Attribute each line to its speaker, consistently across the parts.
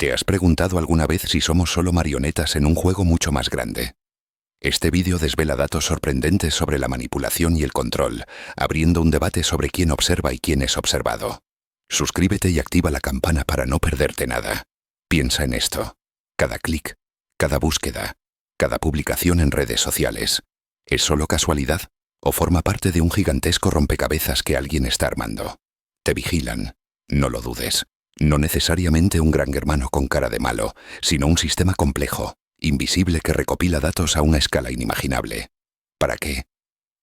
Speaker 1: ¿Te has preguntado alguna vez si somos solo marionetas en un juego mucho más grande? Este vídeo desvela datos sorprendentes sobre la manipulación y el control, abriendo un debate sobre quién observa y quién es observado. Suscríbete y activa la campana para no perderte nada. Piensa en esto. Cada clic, cada búsqueda, cada publicación en redes sociales, ¿es solo casualidad o forma parte de un gigantesco rompecabezas que alguien está armando? Te vigilan. No lo dudes. No necesariamente un gran hermano con cara de malo, sino un sistema complejo, invisible que recopila datos a una escala inimaginable. ¿Para qué?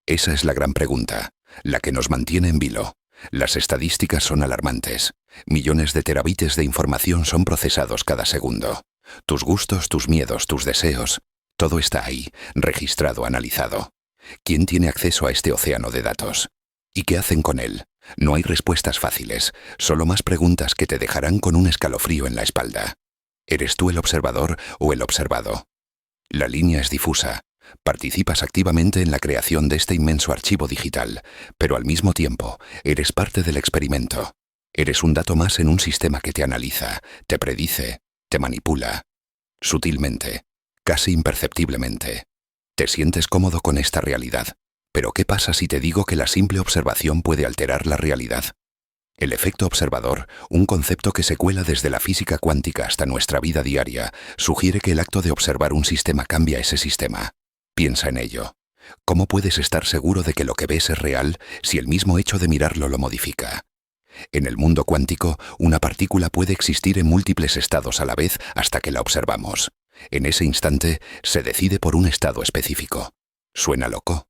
Speaker 1: Esa es la gran pregunta, la que nos mantiene en vilo. Las estadísticas son alarmantes. Millones de terabytes de información son procesados cada segundo. Tus gustos, tus miedos, tus deseos, todo está ahí, registrado, analizado. ¿Quién tiene acceso a este océano de datos? ¿Y qué hacen con él? No hay respuestas fáciles, solo más preguntas que te dejarán con un escalofrío en la espalda. ¿Eres tú el observador o el observado? La línea es difusa. Participas activamente en la creación de este inmenso archivo digital, pero al mismo tiempo eres parte del experimento. Eres un dato más en un sistema que te analiza, te predice, te manipula. Sutilmente, casi imperceptiblemente. Te sientes cómodo con esta realidad. Pero ¿qué pasa si te digo que la simple observación puede alterar la realidad? El efecto observador, un concepto que se cuela desde la física cuántica hasta nuestra vida diaria, sugiere que el acto de observar un sistema cambia ese sistema. Piensa en ello. ¿Cómo puedes estar seguro de que lo que ves es real si el mismo hecho de mirarlo lo modifica? En el mundo cuántico, una partícula puede existir en múltiples estados a la vez hasta que la observamos. En ese instante, se decide por un estado específico. ¿Suena loco?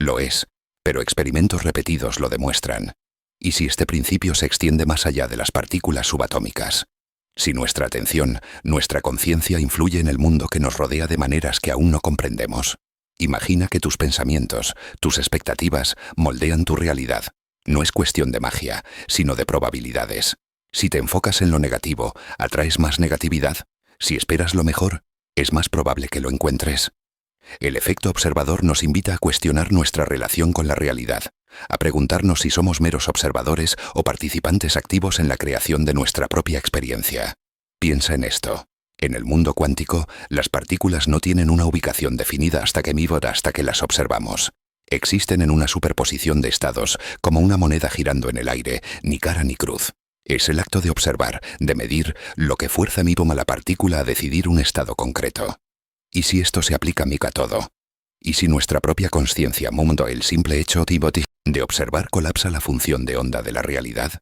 Speaker 1: Lo es, pero experimentos repetidos lo demuestran. ¿Y si este principio se extiende más allá de las partículas subatómicas? Si nuestra atención, nuestra conciencia influye en el mundo que nos rodea de maneras que aún no comprendemos. Imagina que tus pensamientos, tus expectativas, moldean tu realidad. No es cuestión de magia, sino de probabilidades. Si te enfocas en lo negativo, atraes más negatividad. Si esperas lo mejor, es más probable que lo encuentres. El efecto observador nos invita a cuestionar nuestra relación con la realidad, a preguntarnos si somos meros observadores o participantes activos en la creación de nuestra propia experiencia. Piensa en esto. En el mundo cuántico, las partículas no tienen una ubicación definida hasta que las observamos. Existen en una superposición de estados, como una moneda girando en el aire, ni cara ni cruz. Es el acto de observar, de medir, lo que fuerza mi a la partícula a decidir un estado concreto. ¿Y si esto se aplica a todo? ¿Y si nuestra propia conciencia, mundo, el simple hecho de observar colapsa la función de onda de la realidad?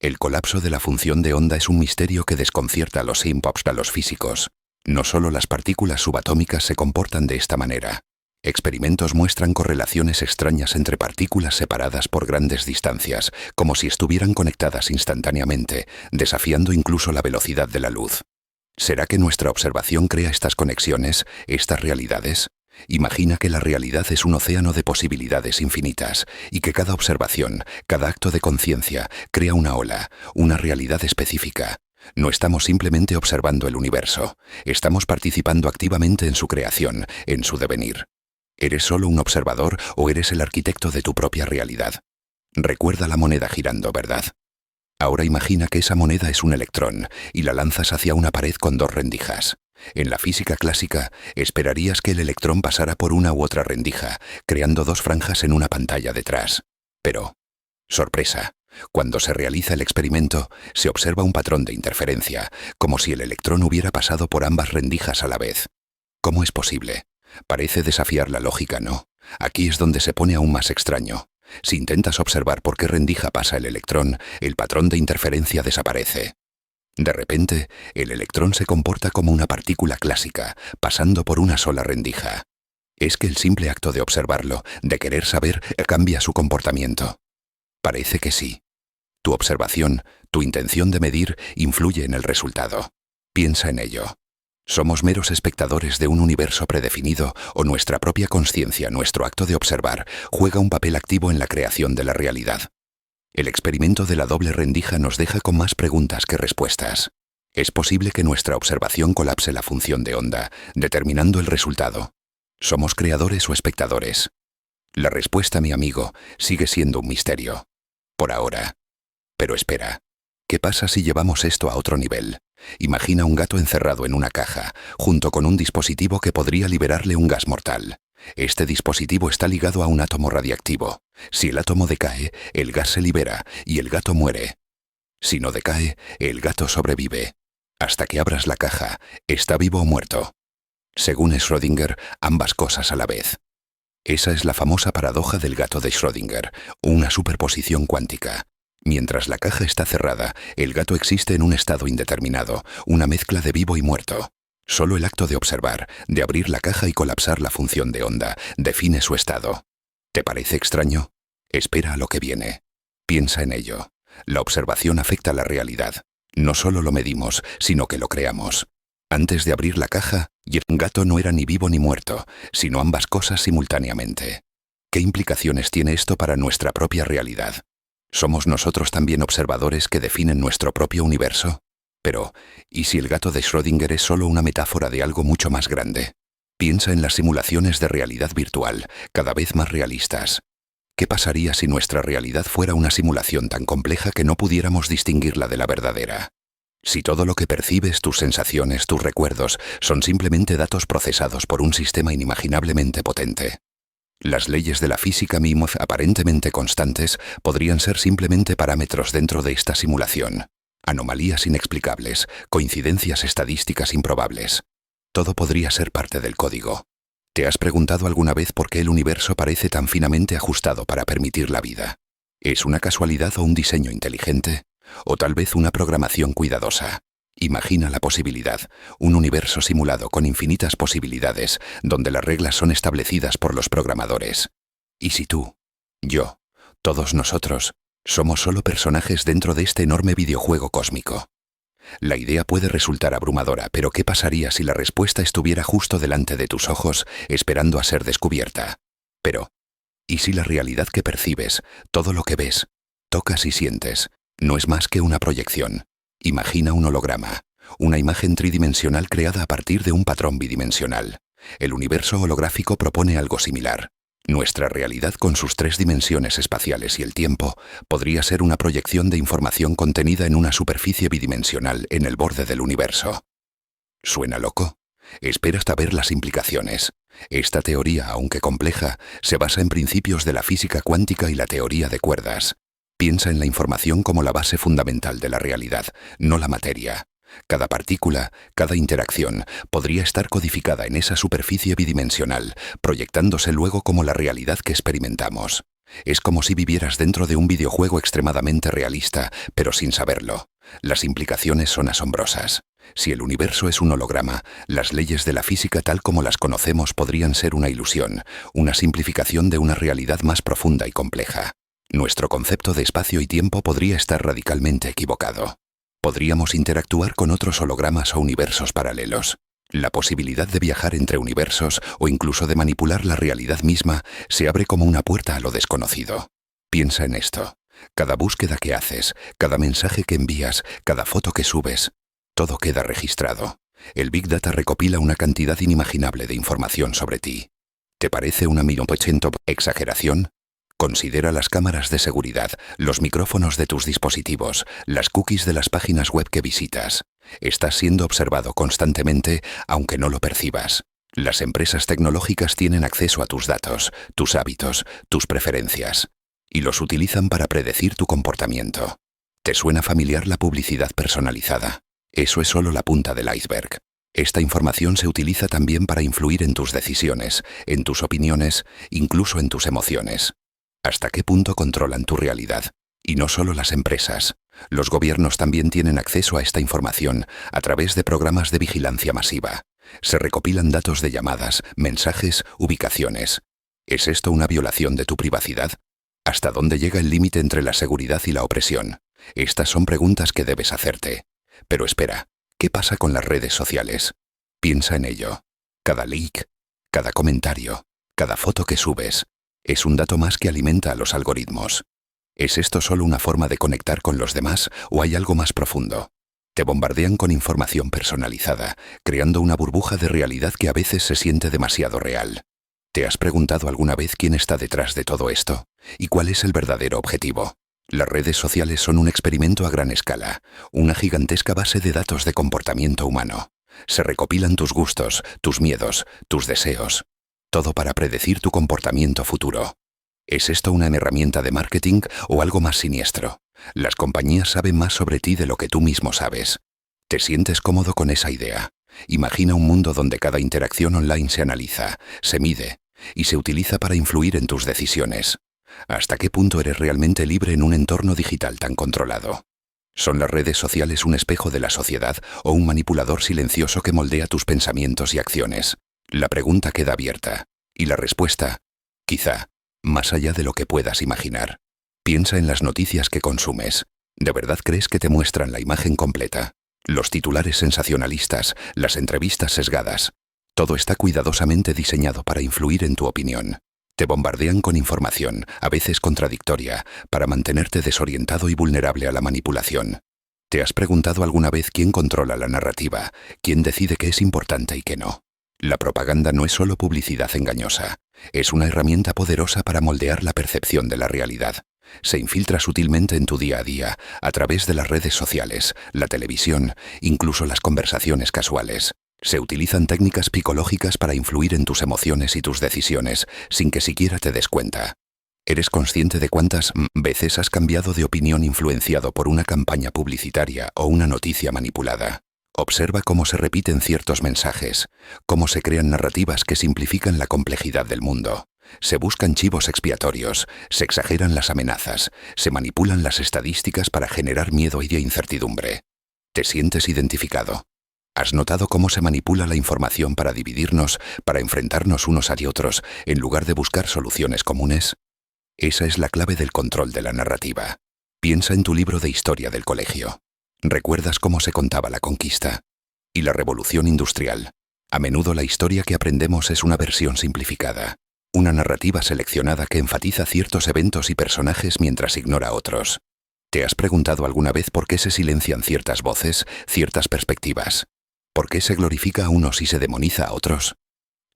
Speaker 1: El colapso de la función de onda es un misterio que desconcierta a los físicos. No solo las partículas subatómicas se comportan de esta manera. Experimentos muestran correlaciones extrañas entre partículas separadas por grandes distancias, como si estuvieran conectadas instantáneamente, desafiando incluso la velocidad de la luz. ¿Será que nuestra observación crea estas conexiones, estas realidades? Imagina que la realidad es un océano de posibilidades infinitas y que cada observación, cada acto de conciencia, crea una ola, una realidad específica. No estamos simplemente observando el universo, estamos participando activamente en su creación, en su devenir. ¿Eres solo un observador o eres el arquitecto de tu propia realidad? Recuerda la moneda girando, ¿verdad? Ahora imagina que esa moneda es un electrón y la lanzas hacia una pared con dos rendijas. En la física clásica, esperarías que el electrón pasara por una u otra rendija, creando dos franjas en una pantalla detrás. Pero, sorpresa, cuando se realiza el experimento, se observa un patrón de interferencia, como si el electrón hubiera pasado por ambas rendijas a la vez. ¿Cómo es posible? Parece desafiar la lógica, ¿no? Aquí es donde se pone aún más extraño. Si intentas observar por qué rendija pasa el electrón, el patrón de interferencia desaparece. De repente, el electrón se comporta como una partícula clásica, pasando por una sola rendija. ¿Es que el simple acto de observarlo, de querer saber, cambia su comportamiento? Parece que sí. Tu observación, tu intención de medir, influye en el resultado. Piensa en ello. ¿Somos meros espectadores de un universo predefinido o nuestra propia conciencia, nuestro acto de observar, juega un papel activo en la creación de la realidad? El experimento de la doble rendija nos deja con más preguntas que respuestas. ¿Es posible que nuestra observación colapse la función de onda, determinando el resultado? ¿Somos creadores o espectadores? La respuesta, mi amigo, sigue siendo un misterio. Por ahora. Pero espera. ¿Qué pasa si llevamos esto a otro nivel? Imagina un gato encerrado en una caja, junto con un dispositivo que podría liberarle un gas mortal. Este dispositivo está ligado a un átomo radiactivo. Si el átomo decae, el gas se libera y el gato muere. Si no decae, el gato sobrevive. Hasta que abras la caja, está vivo o muerto. Según Schrödinger, ambas cosas a la vez. Esa es la famosa paradoja del gato de Schrödinger, una superposición cuántica. Mientras la caja está cerrada, el gato existe en un estado indeterminado, una mezcla de vivo y muerto. Solo el acto de observar, de abrir la caja y colapsar la función de onda, define su estado. ¿Te parece extraño? Espera a lo que viene. Piensa en ello. La observación afecta la realidad. No solo lo medimos, sino que lo creamos. Antes de abrir la caja, el gato no era ni vivo ni muerto, sino ambas cosas simultáneamente. ¿Qué implicaciones tiene esto para nuestra propia realidad? ¿Somos nosotros también observadores que definen nuestro propio universo? Pero, ¿y si el gato de Schrödinger es solo una metáfora de algo mucho más grande? Piensa en las simulaciones de realidad virtual, cada vez más realistas. ¿Qué pasaría si nuestra realidad fuera una simulación tan compleja que no pudiéramos distinguirla de la verdadera? Si todo lo que percibes, tus sensaciones, tus recuerdos, son simplemente datos procesados por un sistema inimaginablemente potente. Las leyes de la física misma, aparentemente constantes, podrían ser simplemente parámetros dentro de esta simulación. Anomalías inexplicables, coincidencias estadísticas improbables. Todo podría ser parte del código. ¿Te has preguntado alguna vez por qué el universo parece tan finamente ajustado para permitir la vida? ¿Es una casualidad o un diseño inteligente? ¿O tal vez una programación cuidadosa? Imagina la posibilidad, un universo simulado con infinitas posibilidades, donde las reglas son establecidas por los programadores. ¿Y si tú, yo, todos nosotros, somos solo personajes dentro de este enorme videojuego cósmico? La idea puede resultar abrumadora, pero ¿qué pasaría si la respuesta estuviera justo delante de tus ojos, esperando a ser descubierta? Pero, ¿y si la realidad que percibes, todo lo que ves, tocas y sientes, no es más que una proyección? Imagina un holograma, una imagen tridimensional creada a partir de un patrón bidimensional. El universo holográfico propone algo similar. Nuestra realidad con sus 3 dimensiones espaciales y el tiempo podría ser una proyección de información contenida en una superficie bidimensional en el borde del universo. ¿Suena loco? Espera hasta ver las implicaciones. Esta teoría, aunque compleja, se basa en principios de la física cuántica y la teoría de cuerdas. Piensa en la información como la base fundamental de la realidad, no la materia. Cada partícula, cada interacción, podría estar codificada en esa superficie bidimensional, proyectándose luego como la realidad que experimentamos. Es como si vivieras dentro de un videojuego extremadamente realista, pero sin saberlo. Las implicaciones son asombrosas. Si el universo es un holograma, las leyes de la física tal como las conocemos podrían ser una ilusión, una simplificación de una realidad más profunda y compleja. Nuestro concepto de espacio y tiempo podría estar radicalmente equivocado. Podríamos interactuar con otros hologramas o universos paralelos. La posibilidad de viajar entre universos o incluso de manipular la realidad misma se abre como una puerta a lo desconocido. Piensa en esto. Cada búsqueda que haces, cada mensaje que envías, cada foto que subes, todo queda registrado. El Big Data recopila una cantidad inimaginable de información sobre ti. ¿Te parece una 1000% exageración? Considera las cámaras de seguridad, los micrófonos de tus dispositivos, las cookies de las páginas web que visitas. Estás siendo observado constantemente, aunque no lo percibas. Las empresas tecnológicas tienen acceso a tus datos, tus hábitos, tus preferencias, y los utilizan para predecir tu comportamiento. ¿Te suena familiar la publicidad personalizada? Eso es solo la punta del iceberg. Esta información se utiliza también para influir en tus decisiones, en tus opiniones, incluso en tus emociones. ¿Hasta qué punto controlan tu realidad? Y no solo las empresas. Los gobiernos también tienen acceso a esta información a través de programas de vigilancia masiva. Se recopilan datos de llamadas, mensajes, ubicaciones. ¿Es esto una violación de tu privacidad? ¿Hasta dónde llega el límite entre la seguridad y la opresión? Estas son preguntas que debes hacerte. Pero espera, ¿qué pasa con las redes sociales? Piensa en ello. Cada like, cada comentario, cada foto que subes, es un dato más que alimenta a los algoritmos. ¿Es esto solo una forma de conectar con los demás o hay algo más profundo? Te bombardean con información personalizada, creando una burbuja de realidad que a veces se siente demasiado real. ¿Te has preguntado alguna vez quién está detrás de todo esto? ¿Y cuál es el verdadero objetivo? Las redes sociales son un experimento a gran escala, una gigantesca base de datos de comportamiento humano. Se recopilan tus gustos, tus miedos, tus deseos, todo para predecir tu comportamiento futuro. ¿Es esto una herramienta de marketing o algo más siniestro? Las compañías saben más sobre ti de lo que tú mismo sabes. ¿Te sientes cómodo con esa idea? Imagina un mundo donde cada interacción online se analiza, se mide y se utiliza para influir en tus decisiones. ¿Hasta qué punto eres realmente libre en un entorno digital tan controlado? ¿Son las redes sociales un espejo de la sociedad o un manipulador silencioso que moldea tus pensamientos y acciones? La pregunta queda abierta, y la respuesta, quizá, más allá de lo que puedas imaginar. Piensa en las noticias que consumes. ¿De verdad crees que te muestran la imagen completa? Los titulares sensacionalistas, las entrevistas sesgadas. Todo está cuidadosamente diseñado para influir en tu opinión. Te bombardean con información, a veces contradictoria, para mantenerte desorientado y vulnerable a la manipulación. ¿Te has preguntado alguna vez quién controla la narrativa, quién decide qué es importante y qué no? La propaganda no es solo publicidad engañosa, es una herramienta poderosa para moldear la percepción de la realidad. Se infiltra sutilmente en tu día a día, a través de las redes sociales, la televisión, incluso las conversaciones casuales. Se utilizan técnicas psicológicas para influir en tus emociones y tus decisiones, sin que siquiera te des cuenta. ¿Eres consciente de cuántas veces has cambiado de opinión influenciado por una campaña publicitaria o una noticia manipulada? Observa cómo se repiten ciertos mensajes, cómo se crean narrativas que simplifican la complejidad del mundo. Se buscan chivos expiatorios, se exageran las amenazas, se manipulan las estadísticas para generar miedo y incertidumbre. ¿Te sientes identificado? ¿Has notado cómo se manipula la información para dividirnos, para enfrentarnos unos a otros, en lugar de buscar soluciones comunes? Esa es la clave del control de la narrativa. Piensa en tu libro de historia del colegio. ¿Recuerdas cómo se contaba la conquista? Y la revolución industrial. A menudo la historia que aprendemos es una versión simplificada, una narrativa seleccionada que enfatiza ciertos eventos y personajes mientras ignora otros. ¿Te has preguntado alguna vez por qué se silencian ciertas voces, ciertas perspectivas? ¿Por qué se glorifica a unos y se demoniza a otros?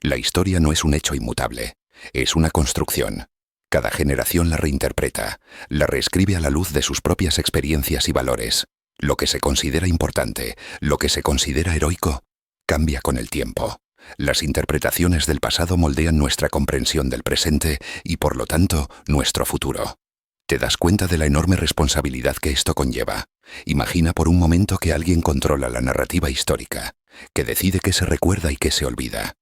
Speaker 1: La historia no es un hecho inmutable, es una construcción. Cada generación la reinterpreta, la reescribe a la luz de sus propias experiencias y valores. Lo que se considera importante, lo que se considera heroico, cambia con el tiempo. Las interpretaciones del pasado moldean nuestra comprensión del presente y, por lo tanto, nuestro futuro. ¿Te das cuenta de la enorme responsabilidad que esto conlleva? Imagina por un momento que alguien controla la narrativa histórica, que decide qué se recuerda y qué se olvida.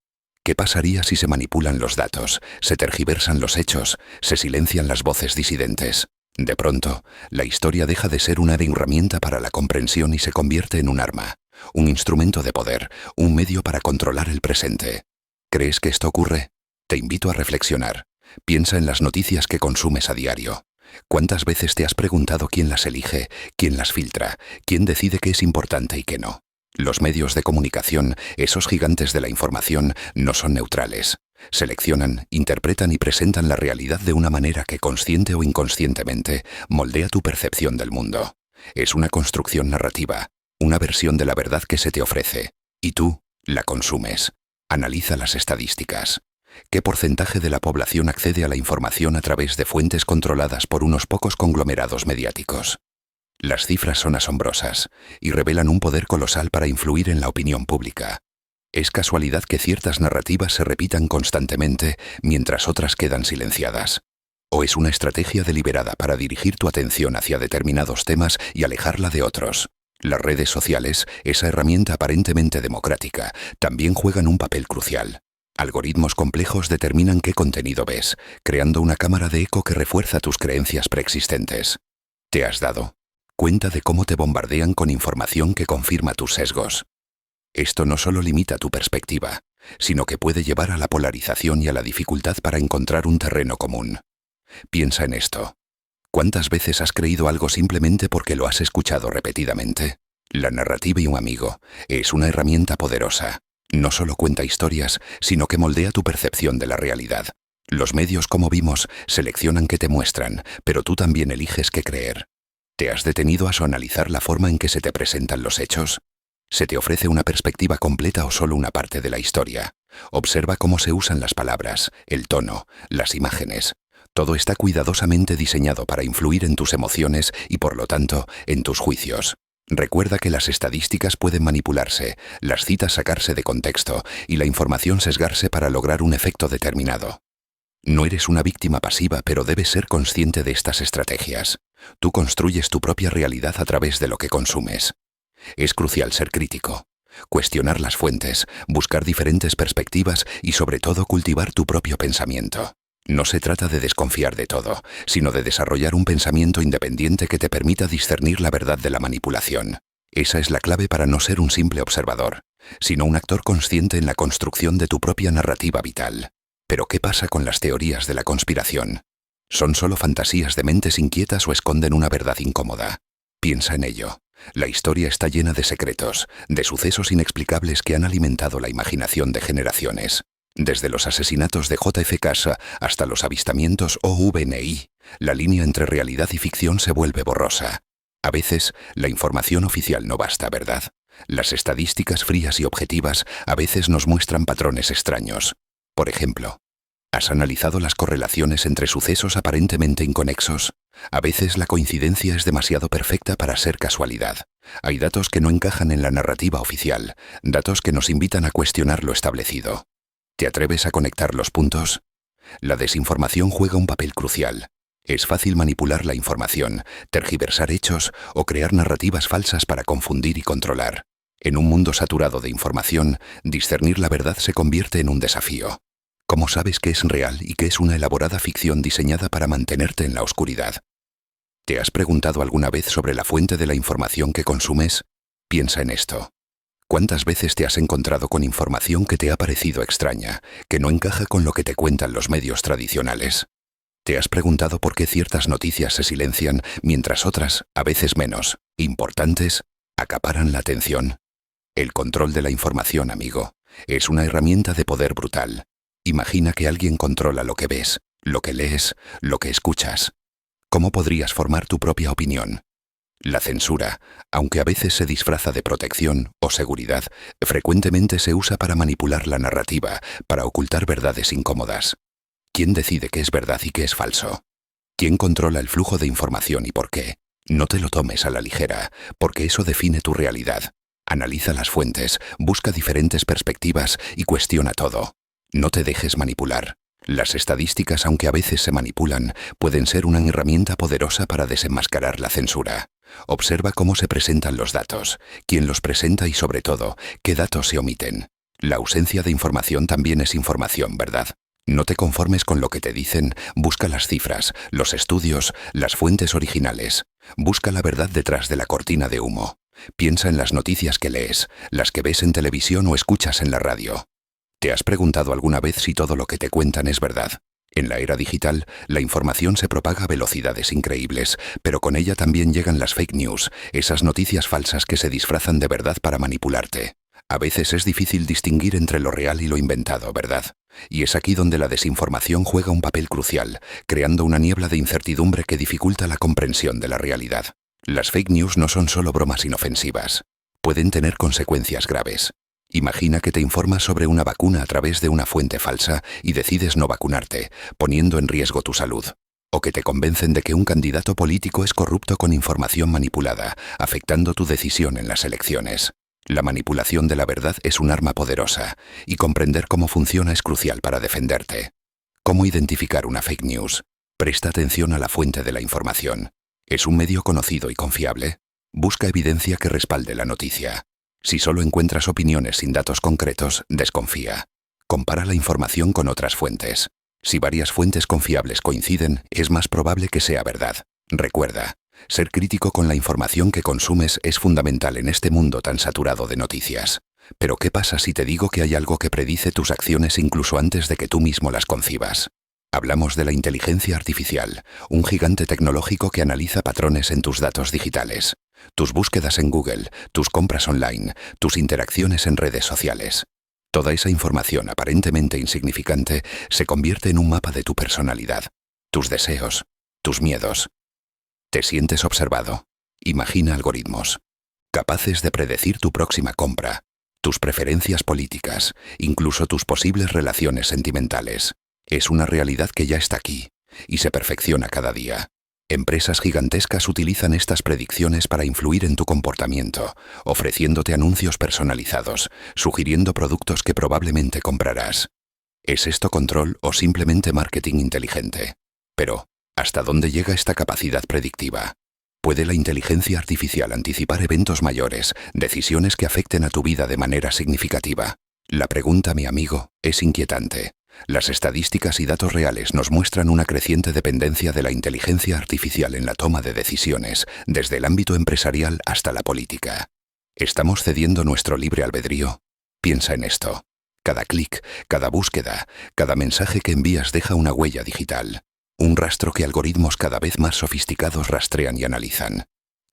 Speaker 1: ¿Qué pasaría si se manipulan los datos, se tergiversan los hechos, se silencian las voces disidentes? De pronto, la historia deja de ser una herramienta para la comprensión y se convierte en un arma, un instrumento de poder, un medio para controlar el presente. ¿Crees que esto ocurre? Te invito a reflexionar. Piensa en las noticias que consumes a diario. ¿Cuántas veces te has preguntado quién las elige, quién las filtra, quién decide qué es importante y qué no? Los medios de comunicación, esos gigantes de la información, no son neutrales. Seleccionan, interpretan y presentan la realidad de una manera que, consciente o inconscientemente, moldea tu percepción del mundo. Es una construcción narrativa, una versión de la verdad que se te ofrece, y tú la consumes. Analiza las estadísticas. ¿Qué porcentaje de la población accede a la información a través de fuentes controladas por unos pocos conglomerados mediáticos? Las cifras son asombrosas y revelan un poder colosal para influir en la opinión pública. ¿Es casualidad que ciertas narrativas se repitan constantemente mientras otras quedan silenciadas? ¿O es una estrategia deliberada para dirigir tu atención hacia determinados temas y alejarla de otros? Las redes sociales, esa herramienta aparentemente democrática, también juegan un papel crucial. Algoritmos complejos determinan qué contenido ves, creando una cámara de eco que refuerza tus creencias preexistentes. ¿Te has dado cuenta de cómo te bombardean con información que confirma tus sesgos? Esto no solo limita tu perspectiva, sino que puede llevar a la polarización y a la dificultad para encontrar un terreno común. Piensa en esto. ¿Cuántas veces has creído algo simplemente porque lo has escuchado repetidamente? La narrativa y un amigo es una herramienta poderosa. No solo cuenta historias, sino que moldea tu percepción de la realidad. Los medios, como vimos, seleccionan qué te muestran, pero tú también eliges qué creer. ¿Te has detenido a analizar la forma en que se te presentan los hechos? ¿Se te ofrece una perspectiva completa o solo una parte de la historia? Observa cómo se usan las palabras, el tono, las imágenes. Todo está cuidadosamente diseñado para influir en tus emociones y, por lo tanto, en tus juicios. Recuerda que las estadísticas pueden manipularse, las citas sacarse de contexto y la información sesgarse para lograr un efecto determinado. No eres una víctima pasiva, pero debes ser consciente de estas estrategias. Tú construyes tu propia realidad a través de lo que consumes. Es crucial ser crítico, cuestionar las fuentes, buscar diferentes perspectivas y, sobre todo, cultivar tu propio pensamiento. No se trata de desconfiar de todo, sino de desarrollar un pensamiento independiente que te permita discernir la verdad de la manipulación. Esa es la clave para no ser un simple observador, sino un actor consciente en la construcción de tu propia narrativa vital. Pero ¿qué pasa con las teorías de la conspiración? ¿Son solo fantasías de mentes inquietas o esconden una verdad incómoda? Piensa en ello. La historia está llena de secretos, de sucesos inexplicables que han alimentado la imaginación de generaciones. Desde los asesinatos de JFK hasta los avistamientos OVNI, la línea entre realidad y ficción se vuelve borrosa. A veces, la información oficial no basta, ¿verdad? Las estadísticas frías y objetivas a veces nos muestran patrones extraños. Por ejemplo, ¿has analizado las correlaciones entre sucesos aparentemente inconexos? A veces la coincidencia es demasiado perfecta para ser casualidad. Hay datos que no encajan en la narrativa oficial, datos que nos invitan a cuestionar lo establecido. ¿Te atreves a conectar los puntos? La desinformación juega un papel crucial. Es fácil manipular la información, tergiversar hechos o crear narrativas falsas para confundir y controlar. En un mundo saturado de información, discernir la verdad se convierte en un desafío. ¿Cómo sabes qué es real y qué es una elaborada ficción diseñada para mantenerte en la oscuridad? ¿Te has preguntado alguna vez sobre la fuente de la información que consumes? Piensa en esto. ¿Cuántas veces te has encontrado con información que te ha parecido extraña, que no encaja con lo que te cuentan los medios tradicionales? ¿Te has preguntado por qué ciertas noticias se silencian mientras otras, a veces menos importantes, acaparan la atención? El control de la información, amigo, es una herramienta de poder brutal. Imagina que alguien controla lo que ves, lo que lees, lo que escuchas. ¿Cómo podrías formar tu propia opinión? La censura, aunque a veces se disfraza de protección o seguridad, frecuentemente se usa para manipular la narrativa, para ocultar verdades incómodas. ¿Quién decide qué es verdad y qué es falso? ¿Quién controla el flujo de información y por qué? No te lo tomes a la ligera, porque eso define tu realidad. Analiza las fuentes, busca diferentes perspectivas y cuestiona todo. No te dejes manipular. Las estadísticas, aunque a veces se manipulan, pueden ser una herramienta poderosa para desenmascarar la censura. Observa cómo se presentan los datos, quién los presenta y, sobre todo, qué datos se omiten. La ausencia de información también es información, ¿verdad? No te conformes con lo que te dicen, busca las cifras, los estudios, las fuentes originales. Busca la verdad detrás de la cortina de humo. Piensa en las noticias que lees, las que ves en televisión o escuchas en la radio. ¿Te has preguntado alguna vez si todo lo que te cuentan es verdad? En la era digital, la información se propaga a velocidades increíbles, pero con ella también llegan las fake news, esas noticias falsas que se disfrazan de verdad para manipularte. A veces es difícil distinguir entre lo real y lo inventado, ¿verdad? Y es aquí donde la desinformación juega un papel crucial, creando una niebla de incertidumbre que dificulta la comprensión de la realidad. Las fake news no son solo bromas inofensivas. Pueden tener consecuencias graves. Imagina que te informas sobre una vacuna a través de una fuente falsa y decides no vacunarte, poniendo en riesgo tu salud. O que te convencen de que un candidato político es corrupto con información manipulada, afectando tu decisión en las elecciones. La manipulación de la verdad es un arma poderosa, y comprender cómo funciona es crucial para defenderte. ¿Cómo identificar una fake news? Presta atención a la fuente de la información. ¿Es un medio conocido y confiable? Busca evidencia que respalde la noticia. Si solo encuentras opiniones sin datos concretos, desconfía. Compara la información con otras fuentes. Si varias fuentes confiables coinciden, es más probable que sea verdad. Recuerda, ser crítico con la información que consumes es fundamental en este mundo tan saturado de noticias. Pero ¿qué pasa si te digo que hay algo que predice tus acciones incluso antes de que tú mismo las concibas? Hablamos de la inteligencia artificial, un gigante tecnológico que analiza patrones en tus datos digitales, tus búsquedas en Google, tus compras online, tus interacciones en redes sociales. Toda esa información aparentemente insignificante se convierte en un mapa de tu personalidad, tus deseos, tus miedos. ¿Te sientes observado? Imagina algoritmos capaces de predecir tu próxima compra, tus preferencias políticas, incluso tus posibles relaciones sentimentales. Es una realidad que ya está aquí, y se perfecciona cada día. Empresas gigantescas utilizan estas predicciones para influir en tu comportamiento, ofreciéndote anuncios personalizados, sugiriendo productos que probablemente comprarás. ¿Es esto control o simplemente marketing inteligente? Pero, ¿hasta dónde llega esta capacidad predictiva? ¿Puede la inteligencia artificial anticipar eventos mayores, decisiones que afecten a tu vida de manera significativa? La pregunta, mi amigo, es inquietante. Las estadísticas y datos reales nos muestran una creciente dependencia de la inteligencia artificial en la toma de decisiones, desde el ámbito empresarial hasta la política. ¿Estamos cediendo nuestro libre albedrío? Piensa en esto. Cada clic, cada búsqueda, cada mensaje que envías deja una huella digital. Un rastro que algoritmos cada vez más sofisticados rastrean y analizan.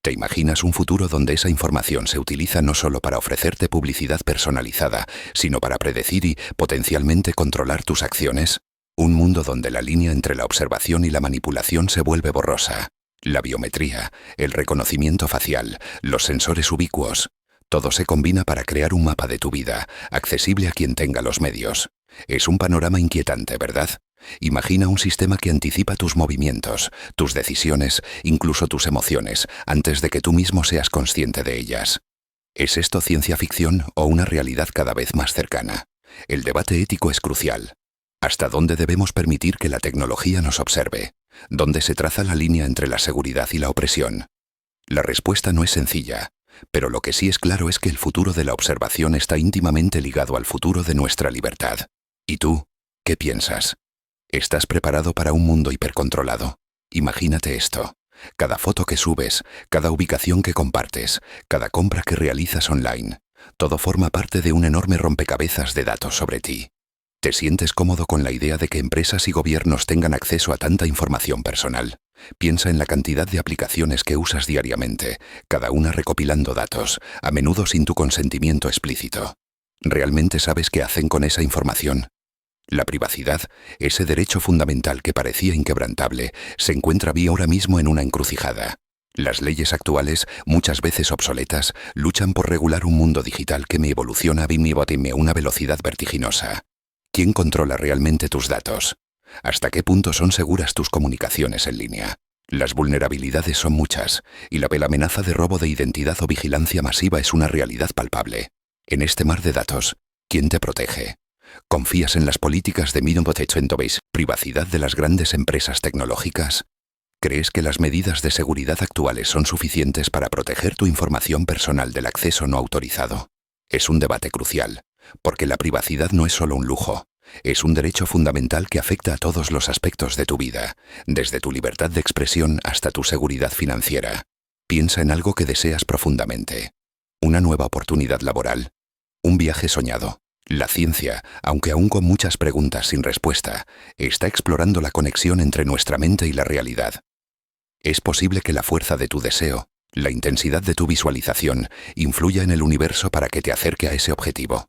Speaker 1: ¿Te imaginas un futuro donde esa información se utiliza no solo para ofrecerte publicidad personalizada, sino para predecir y, potencialmente, controlar tus acciones? Un mundo donde la línea entre la observación y la manipulación se vuelve borrosa. La biometría, el reconocimiento facial, los sensores ubicuos, todo se combina para crear un mapa de tu vida, accesible a quien tenga los medios. Es un panorama inquietante, ¿verdad? Imagina un sistema que anticipa tus movimientos, tus decisiones, incluso tus emociones, antes de que tú mismo seas consciente de ellas. ¿Es esto ciencia ficción o una realidad cada vez más cercana? El debate ético es crucial. ¿Hasta dónde debemos permitir que la tecnología nos observe? ¿Dónde se traza la línea entre la seguridad y la opresión? La respuesta no es sencilla, pero lo que sí es claro es que el futuro de la observación está íntimamente ligado al futuro de nuestra libertad. ¿Y tú? ¿Qué piensas? ¿Estás preparado para un mundo hipercontrolado? Imagínate esto. Cada foto que subes, cada ubicación que compartes, cada compra que realizas online, todo forma parte de un enorme rompecabezas de datos sobre ti. ¿Te sientes cómodo con la idea de que empresas y gobiernos tengan acceso a tanta información personal? Piensa en la cantidad de aplicaciones que usas diariamente, cada una recopilando datos, a menudo sin tu consentimiento explícito. ¿Realmente sabes qué hacen con esa información? La privacidad, ese derecho fundamental que parecía inquebrantable, se encuentra ahora mismo en una encrucijada. Las leyes actuales, muchas veces obsoletas, luchan por regular un mundo digital que evoluciona a una velocidad vertiginosa. ¿Quién controla realmente tus datos? ¿Hasta qué punto son seguras tus comunicaciones en línea? Las vulnerabilidades son muchas, y la amenaza de robo de identidad o vigilancia masiva es una realidad palpable. En este mar de datos, ¿quién te protege? ¿Confías en las políticas de privacidad de las grandes empresas tecnológicas? ¿Crees que las medidas de seguridad actuales son suficientes para proteger tu información personal del acceso no autorizado? Es un debate crucial, porque la privacidad no es solo un lujo, es un derecho fundamental que afecta a todos los aspectos de tu vida, desde tu libertad de expresión hasta tu seguridad financiera. Piensa en algo que deseas profundamente. Una nueva oportunidad laboral, un viaje soñado. La ciencia, aunque aún con muchas preguntas sin respuesta, está explorando la conexión entre nuestra mente y la realidad. Es posible que la fuerza de tu deseo, la intensidad de tu visualización, influya en el universo para que te acerque a ese objetivo.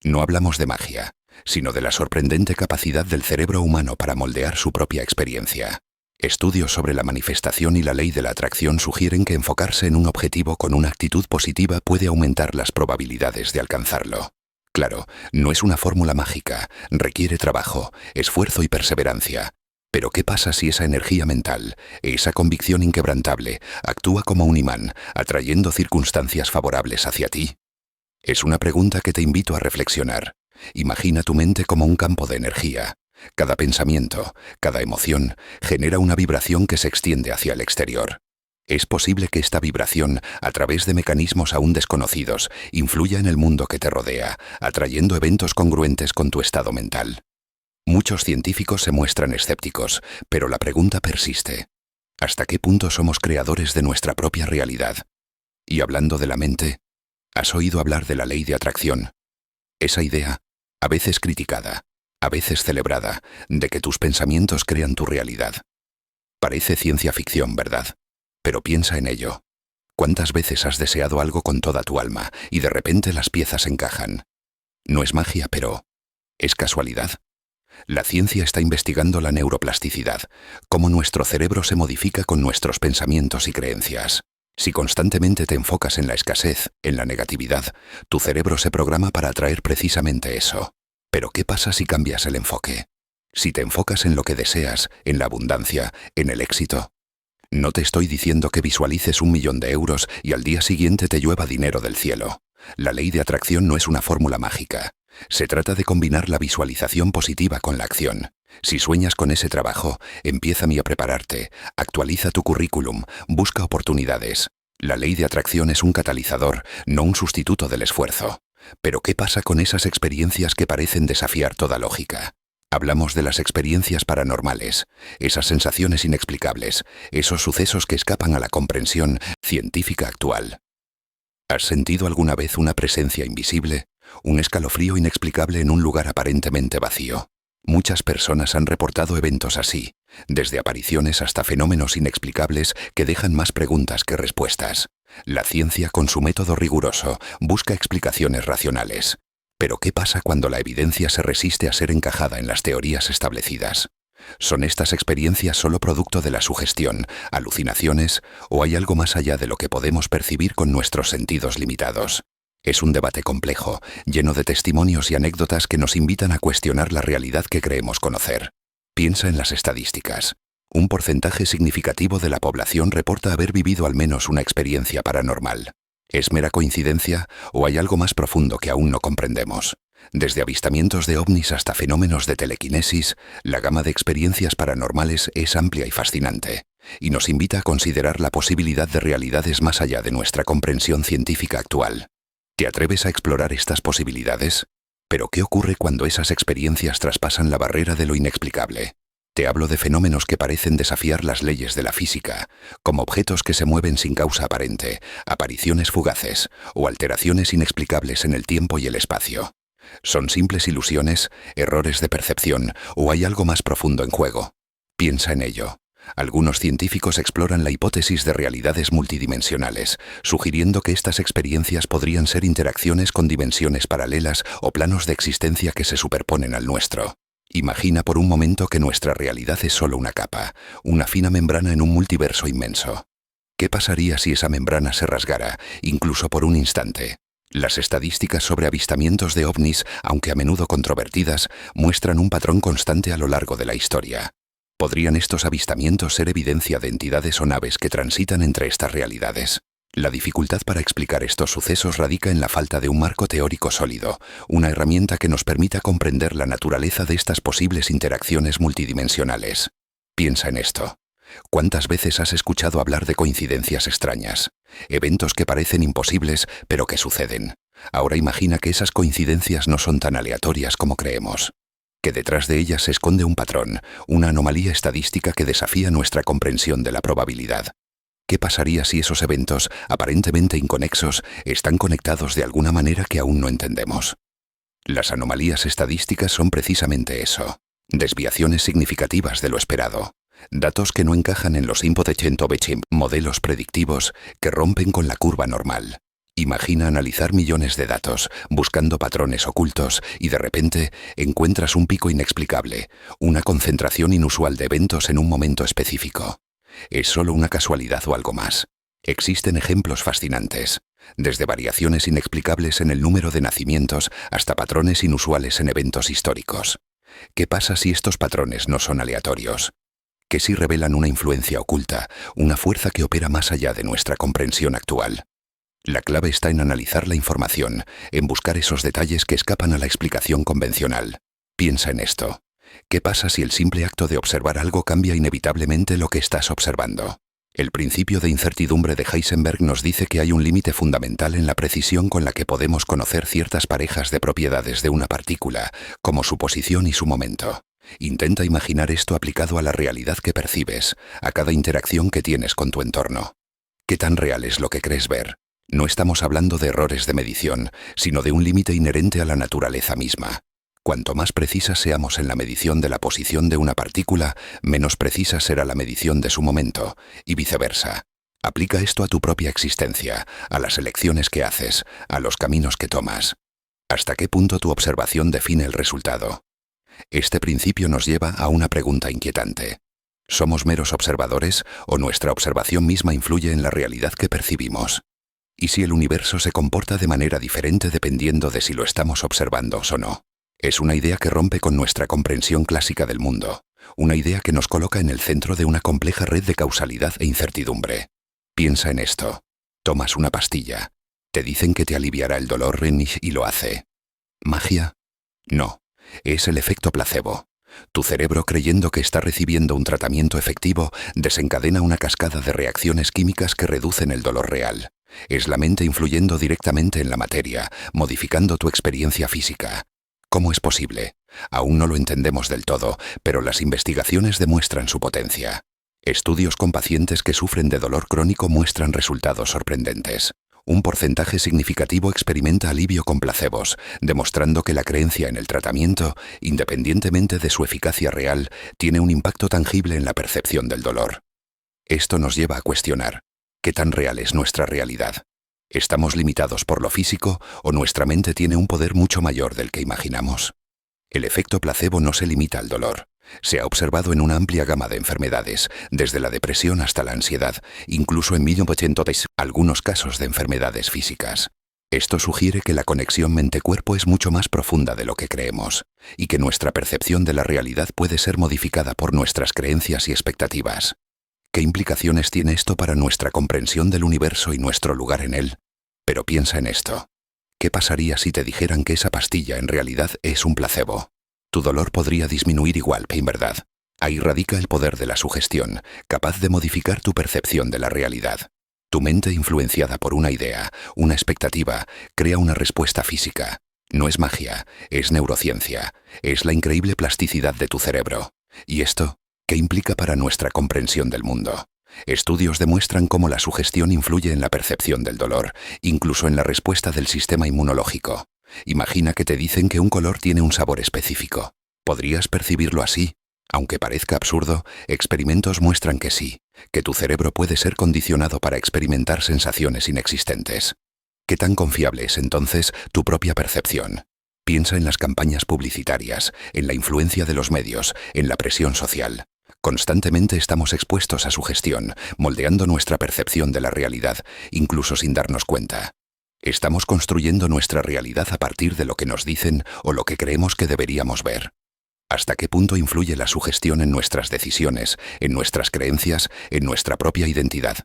Speaker 1: No hablamos de magia, sino de la sorprendente capacidad del cerebro humano para moldear su propia experiencia. Estudios sobre la manifestación y la ley de la atracción sugieren que enfocarse en un objetivo con una actitud positiva puede aumentar las probabilidades de alcanzarlo. Claro, no es una fórmula mágica, requiere trabajo, esfuerzo y perseverancia. Pero ¿qué pasa si esa energía mental, esa convicción inquebrantable, actúa como un imán, atrayendo circunstancias favorables hacia ti? Es una pregunta que te invito a reflexionar. Imagina tu mente como un campo de energía. Cada pensamiento, cada emoción, genera una vibración que se extiende hacia el exterior. Es posible que esta vibración, a través de mecanismos aún desconocidos, influya en el mundo que te rodea, atrayendo eventos congruentes con tu estado mental. Muchos científicos se muestran escépticos, pero la pregunta persiste. ¿Hasta qué punto somos creadores de nuestra propia realidad? Y hablando de la mente, ¿has oído hablar de la ley de atracción? Esa idea, a veces criticada, a veces celebrada, de que tus pensamientos crean tu realidad. Parece ciencia ficción, ¿verdad? Pero piensa en ello. ¿Cuántas veces has deseado algo con toda tu alma y de repente las piezas encajan? No es magia, pero ¿es casualidad? La ciencia está investigando la neuroplasticidad, cómo nuestro cerebro se modifica con nuestros pensamientos y creencias. Si constantemente te enfocas en la escasez, en la negatividad, tu cerebro se programa para atraer precisamente eso. Pero ¿qué pasa si cambias el enfoque? Si te enfocas en lo que deseas, en la abundancia, en el éxito. No te estoy diciendo que visualices 1.000.000 de euros y al día siguiente te llueva dinero del cielo. La ley de atracción no es una fórmula mágica. Se trata de combinar la visualización positiva con la acción. Si sueñas con ese trabajo, empieza a prepararte, actualiza tu currículum, busca oportunidades. La ley de atracción es un catalizador, no un sustituto del esfuerzo. Pero ¿qué pasa con esas experiencias que parecen desafiar toda lógica? Hablamos de las experiencias paranormales, esas sensaciones inexplicables, esos sucesos que escapan a la comprensión científica actual. ¿Has sentido alguna vez una presencia invisible? Un escalofrío inexplicable en un lugar aparentemente vacío. Muchas personas han reportado eventos así, desde apariciones hasta fenómenos inexplicables que dejan más preguntas que respuestas. La ciencia, con su método riguroso, busca explicaciones racionales. Pero ¿qué pasa cuando la evidencia se resiste a ser encajada en las teorías establecidas? ¿Son estas experiencias solo producto de la sugestión, alucinaciones, o hay algo más allá de lo que podemos percibir con nuestros sentidos limitados? Es un debate complejo, lleno de testimonios y anécdotas que nos invitan a cuestionar la realidad que creemos conocer. Piensa en las estadísticas. Un porcentaje significativo de la población reporta haber vivido al menos una experiencia paranormal. ¿Es mera coincidencia o hay algo más profundo que aún no comprendemos? Desde avistamientos de ovnis hasta fenómenos de telequinesis, la gama de experiencias paranormales es amplia y fascinante, y nos invita a considerar la posibilidad de realidades más allá de nuestra comprensión científica actual. ¿Te atreves a explorar estas posibilidades? ¿Pero qué ocurre cuando esas experiencias traspasan la barrera de lo inexplicable? Te hablo de fenómenos que parecen desafiar las leyes de la física, como objetos que se mueven sin causa aparente, apariciones fugaces o alteraciones inexplicables en el tiempo y el espacio. ¿Son simples ilusiones, errores de percepción o hay algo más profundo en juego? Piensa en ello. Algunos científicos exploran la hipótesis de realidades multidimensionales, sugiriendo que estas experiencias podrían ser interacciones con dimensiones paralelas o planos de existencia que se superponen al nuestro. Imagina por un momento que nuestra realidad es solo una capa, una fina membrana en un multiverso inmenso. ¿Qué pasaría si esa membrana se rasgara, incluso por un instante? Las estadísticas sobre avistamientos de ovnis, aunque a menudo controvertidas, muestran un patrón constante a lo largo de la historia. ¿Podrían estos avistamientos ser evidencia de entidades o naves que transitan entre estas realidades? La dificultad para explicar estos sucesos radica en la falta de un marco teórico sólido, una herramienta que nos permita comprender la naturaleza de estas posibles interacciones multidimensionales. Piensa en esto. ¿Cuántas veces has escuchado hablar de coincidencias extrañas? Eventos que parecen imposibles, pero que suceden. Ahora imagina que esas coincidencias no son tan aleatorias como creemos. Que detrás de ellas se esconde un patrón, una anomalía estadística que desafía nuestra comprensión de la probabilidad. ¿Qué pasaría si esos eventos, aparentemente inconexos, están conectados de alguna manera que aún no entendemos? Las anomalías estadísticas son precisamente eso, desviaciones significativas de lo esperado, datos que no encajan en los modelos predictivos que rompen con la curva normal. Imagina analizar millones de datos, buscando patrones ocultos, y de repente encuentras un pico inexplicable, una concentración inusual de eventos en un momento específico. ¿Es solo una casualidad o algo más? Existen ejemplos fascinantes, desde variaciones inexplicables en el número de nacimientos hasta patrones inusuales en eventos históricos. ¿Qué pasa si estos patrones no son aleatorios? ¿Qué si revelan una influencia oculta, una fuerza que opera más allá de nuestra comprensión actual? La clave está en analizar la información, en buscar esos detalles que escapan a la explicación convencional. Piensa en esto. ¿Qué pasa si el simple acto de observar algo cambia inevitablemente lo que estás observando? El principio de incertidumbre de Heisenberg nos dice que hay un límite fundamental en la precisión con la que podemos conocer ciertas parejas de propiedades de una partícula, como su posición y su momento. Intenta imaginar esto aplicado a la realidad que percibes, a cada interacción que tienes con tu entorno. ¿Qué tan real es lo que crees ver? No estamos hablando de errores de medición, sino de un límite inherente a la naturaleza misma. Cuanto más precisas seamos en la medición de la posición de una partícula, menos precisa será la medición de su momento, y viceversa. Aplica esto a tu propia existencia, a las elecciones que haces, a los caminos que tomas. ¿Hasta qué punto tu observación define el resultado? Este principio nos lleva a una pregunta inquietante. ¿Somos meros observadores o nuestra observación misma influye en la realidad que percibimos? ¿Y si el universo se comporta de manera diferente dependiendo de si lo estamos observando o no? Es una idea que rompe con nuestra comprensión clásica del mundo, una idea que nos coloca en el centro de una compleja red de causalidad e incertidumbre. Piensa en esto. Tomas una pastilla. Te dicen que te aliviará el dolor y lo hace. ¿Magia? No. Es el efecto placebo. Tu cerebro, creyendo que está recibiendo un tratamiento efectivo, desencadena una cascada de reacciones químicas que reducen el dolor real. Es la mente influyendo directamente en la materia, modificando tu experiencia física. ¿Cómo es posible? Aún no lo entendemos del todo, pero las investigaciones demuestran su potencia. Estudios con pacientes que sufren de dolor crónico muestran resultados sorprendentes. Un porcentaje significativo experimenta alivio con placebos, demostrando que la creencia en el tratamiento, independientemente de su eficacia real, tiene un impacto tangible en la percepción del dolor. Esto nos lleva a cuestionar: ¿qué tan real es nuestra realidad? ¿Estamos limitados por lo físico o nuestra mente tiene un poder mucho mayor del que imaginamos? El efecto placebo no se limita al dolor. Se ha observado en una amplia gama de enfermedades, desde la depresión hasta la ansiedad, incluso en algunos casos de enfermedades físicas. Esto sugiere que la conexión mente-cuerpo es mucho más profunda de lo que creemos, y que nuestra percepción de la realidad puede ser modificada por nuestras creencias y expectativas. ¿Qué implicaciones tiene esto para nuestra comprensión del universo y nuestro lugar en él? Pero piensa en esto. ¿Qué pasaría si te dijeran que esa pastilla en realidad es un placebo? Tu dolor podría disminuir igual, en verdad. Ahí radica el poder de la sugestión, capaz de modificar tu percepción de la realidad. Tu mente, influenciada por una idea, una expectativa, crea una respuesta física. No es magia, es neurociencia, es la increíble plasticidad de tu cerebro. ¿Y esto qué implica para nuestra comprensión del mundo? Estudios demuestran cómo la sugestión influye en la percepción del dolor, incluso en la respuesta del sistema inmunológico. Imagina que te dicen que un color tiene un sabor específico. ¿Podrías percibirlo así? Aunque parezca absurdo, experimentos muestran que sí, que tu cerebro puede ser condicionado para experimentar sensaciones inexistentes. ¿Qué tan confiable es entonces tu propia percepción? Piensa en las campañas publicitarias, en la influencia de los medios, en la presión social. Constantemente estamos expuestos a sugestión, moldeando nuestra percepción de la realidad, incluso sin darnos cuenta. Estamos construyendo nuestra realidad a partir de lo que nos dicen o lo que creemos que deberíamos ver. ¿Hasta qué punto influye la sugestión en nuestras decisiones, en nuestras creencias, en nuestra propia identidad?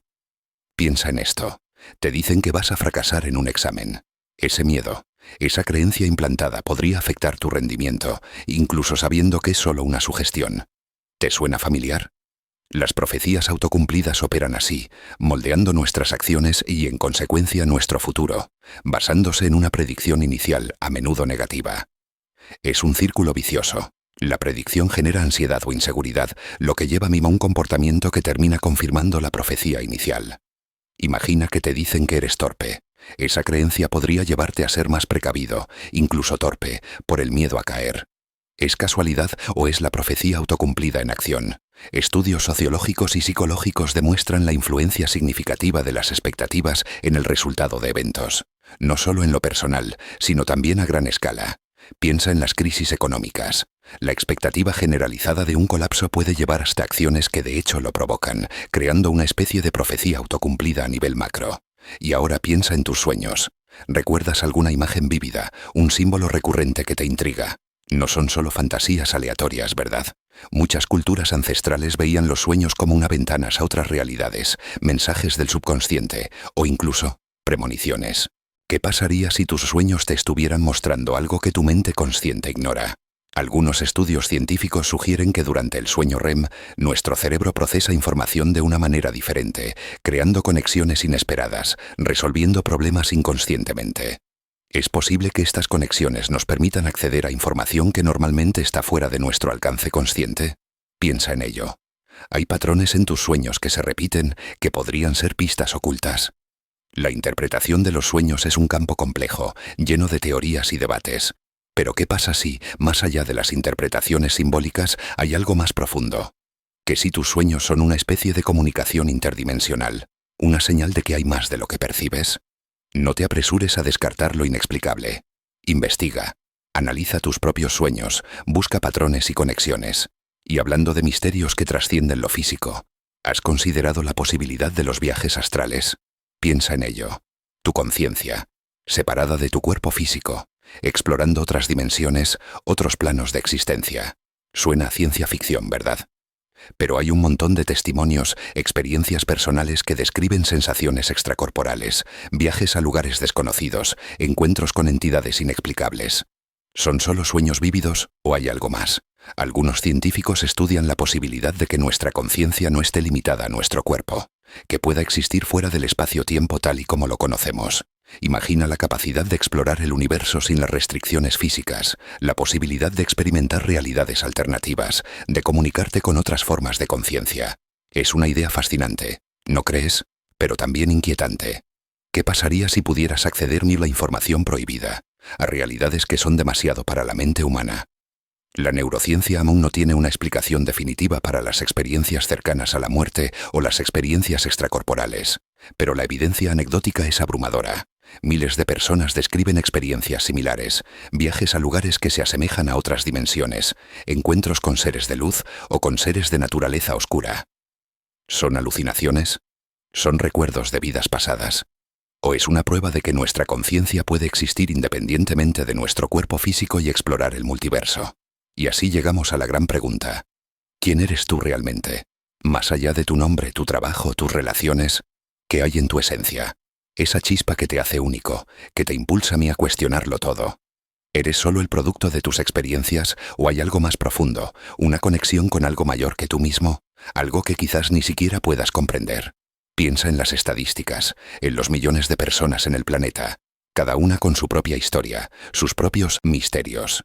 Speaker 1: Piensa en esto. Te dicen que vas a fracasar en un examen. Ese miedo, esa creencia implantada podría afectar tu rendimiento, incluso sabiendo que es solo una sugestión. ¿Te suena familiar? Las profecías autocumplidas operan así, moldeando nuestras acciones y, en consecuencia, nuestro futuro, basándose en una predicción inicial, a menudo negativa. Es un círculo vicioso. La predicción genera ansiedad o inseguridad, lo que lleva a un comportamiento que termina confirmando la profecía inicial. Imagina que te dicen que eres torpe. Esa creencia podría llevarte a ser más precavido, incluso torpe, por el miedo a caer. ¿Es casualidad o es la profecía autocumplida en acción? Estudios sociológicos y psicológicos demuestran la influencia significativa de las expectativas en el resultado de eventos, no solo en lo personal, sino también a gran escala. Piensa en las crisis económicas. La expectativa generalizada de un colapso puede llevar hasta acciones que de hecho lo provocan, creando una especie de profecía autocumplida a nivel macro. Y ahora piensa en tus sueños. ¿Recuerdas alguna imagen vívida, un símbolo recurrente que te intriga? No son solo fantasías aleatorias, ¿verdad? Muchas culturas ancestrales veían los sueños como una ventana a otras realidades, mensajes del subconsciente o incluso premoniciones. ¿Qué pasaría si tus sueños te estuvieran mostrando algo que tu mente consciente ignora? Algunos estudios científicos sugieren que durante el sueño REM, nuestro cerebro procesa información de una manera diferente, creando conexiones inesperadas, resolviendo problemas inconscientemente. ¿Es posible que estas conexiones nos permitan acceder a información que normalmente está fuera de nuestro alcance consciente? Piensa en ello. Hay patrones en tus sueños que se repiten, que podrían ser pistas ocultas. La interpretación de los sueños es un campo complejo, lleno de teorías y debates. Pero ¿qué pasa si, más allá de las interpretaciones simbólicas, hay algo más profundo? ¿Que si tus sueños son una especie de comunicación interdimensional, una señal de que hay más de lo que percibes? No te apresures a descartar lo inexplicable. Investiga, analiza tus propios sueños, busca patrones y conexiones. Y hablando de misterios que trascienden lo físico, ¿has considerado la posibilidad de los viajes astrales? Piensa en ello. Tu conciencia, separada de tu cuerpo físico, explorando otras dimensiones, otros planos de existencia. Suena a ciencia ficción, ¿verdad? Pero hay un montón de testimonios, experiencias personales que describen sensaciones extracorporales, viajes a lugares desconocidos, encuentros con entidades inexplicables. ¿Son solo sueños vívidos o hay algo más? Algunos científicos estudian la posibilidad de que nuestra conciencia no esté limitada a nuestro cuerpo, que pueda existir fuera del espacio-tiempo tal y como lo conocemos. Imagina la capacidad de explorar el universo sin las restricciones físicas, la posibilidad de experimentar realidades alternativas, de comunicarte con otras formas de conciencia. Es una idea fascinante, ¿no crees? Pero también inquietante. ¿Qué pasaría si pudieras acceder ni la información prohibida a realidades que son demasiado para la mente humana? La neurociencia aún no tiene una explicación definitiva para las experiencias cercanas a la muerte o las experiencias extracorporales, pero la evidencia anecdótica es abrumadora. Miles de personas describen experiencias similares, viajes a lugares que se asemejan a otras dimensiones, encuentros con seres de luz o con seres de naturaleza oscura. ¿Son alucinaciones? ¿Son recuerdos de vidas pasadas? ¿O es una prueba de que nuestra conciencia puede existir independientemente de nuestro cuerpo físico y explorar el multiverso? Y así llegamos a la gran pregunta. ¿Quién eres tú realmente? Más allá de tu nombre, tu trabajo, tus relaciones, ¿qué hay en tu esencia? Esa chispa que te hace único, que te impulsa a mí a cuestionarlo todo. ¿Eres solo el producto de tus experiencias o hay algo más profundo, una conexión con algo mayor que tú mismo, algo que quizás ni siquiera puedas comprender? Piensa en las estadísticas, en los millones de personas en el planeta, cada una con su propia historia, sus propios misterios.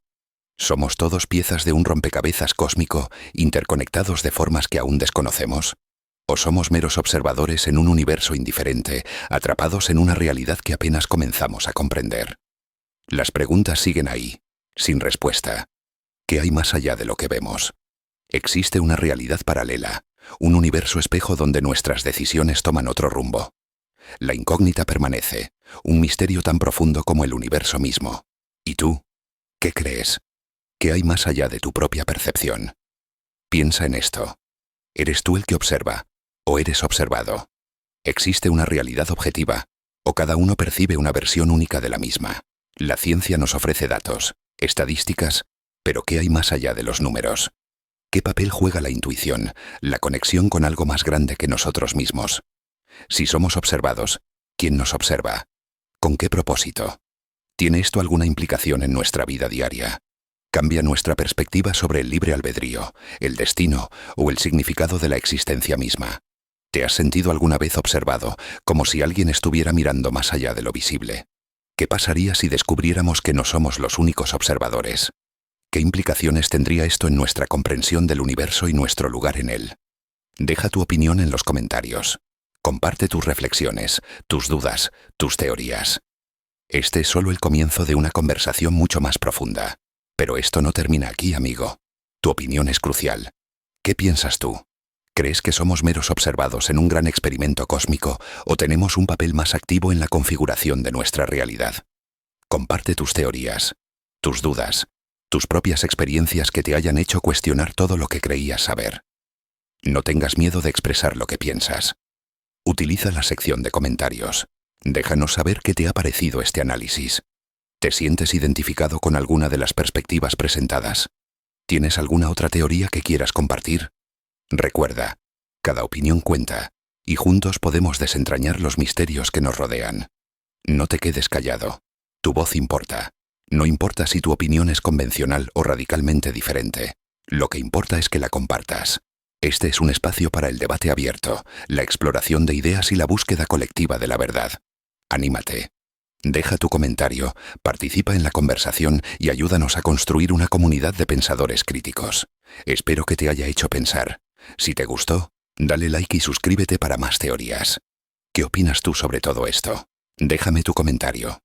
Speaker 1: ¿Somos todos piezas de un rompecabezas cósmico, interconectados de formas que aún desconocemos? ¿O somos meros observadores en un universo indiferente, atrapados en una realidad que apenas comenzamos a comprender? Las preguntas siguen ahí, sin respuesta. ¿Qué hay más allá de lo que vemos? ¿Existe una realidad paralela, un universo espejo donde nuestras decisiones toman otro rumbo? La incógnita permanece, un misterio tan profundo como el universo mismo. ¿Y tú? ¿Qué crees? ¿Qué hay más allá de tu propia percepción? Piensa en esto. ¿Eres tú el que observa o eres observado? ¿Existe una realidad objetiva o cada uno percibe una versión única de la misma? La ciencia nos ofrece datos, estadísticas, pero ¿qué hay más allá de los números? ¿Qué papel juega la intuición, la conexión con algo más grande que nosotros mismos? Si somos observados, ¿quién nos observa? ¿Con qué propósito? ¿Tiene esto alguna implicación en nuestra vida diaria? ¿Cambia nuestra perspectiva sobre el libre albedrío, el destino o el significado de la existencia misma? ¿Te has sentido alguna vez observado, como si alguien estuviera mirando más allá de lo visible? ¿Qué pasaría si descubriéramos que no somos los únicos observadores? ¿Qué implicaciones tendría esto en nuestra comprensión del universo y nuestro lugar en él? Deja tu opinión en los comentarios. Comparte tus reflexiones, tus dudas, tus teorías. Este es solo el comienzo de una conversación mucho más profunda. Pero esto no termina aquí, amigo. Tu opinión es crucial. ¿Qué piensas tú? ¿Crees que somos meros observados en un gran experimento cósmico o tenemos un papel más activo en la configuración de nuestra realidad? Comparte tus teorías, tus dudas, tus propias experiencias que te hayan hecho cuestionar todo lo que creías saber. No tengas miedo de expresar lo que piensas. Utiliza la sección de comentarios. Déjanos saber qué te ha parecido este análisis. ¿Te sientes identificado con alguna de las perspectivas presentadas? ¿Tienes alguna otra teoría que quieras compartir? Recuerda, cada opinión cuenta, y juntos podemos desentrañar los misterios que nos rodean. No te quedes callado. Tu voz importa. No importa si tu opinión es convencional o radicalmente diferente. Lo que importa es que la compartas. Este es un espacio para el debate abierto, la exploración de ideas y la búsqueda colectiva de la verdad. Anímate. Deja tu comentario, participa en la conversación y ayúdanos a construir una comunidad de pensadores críticos. Espero que te haya hecho pensar. Si te gustó, dale like y suscríbete para más teorías. ¿Qué opinas tú sobre todo esto? Déjame tu comentario.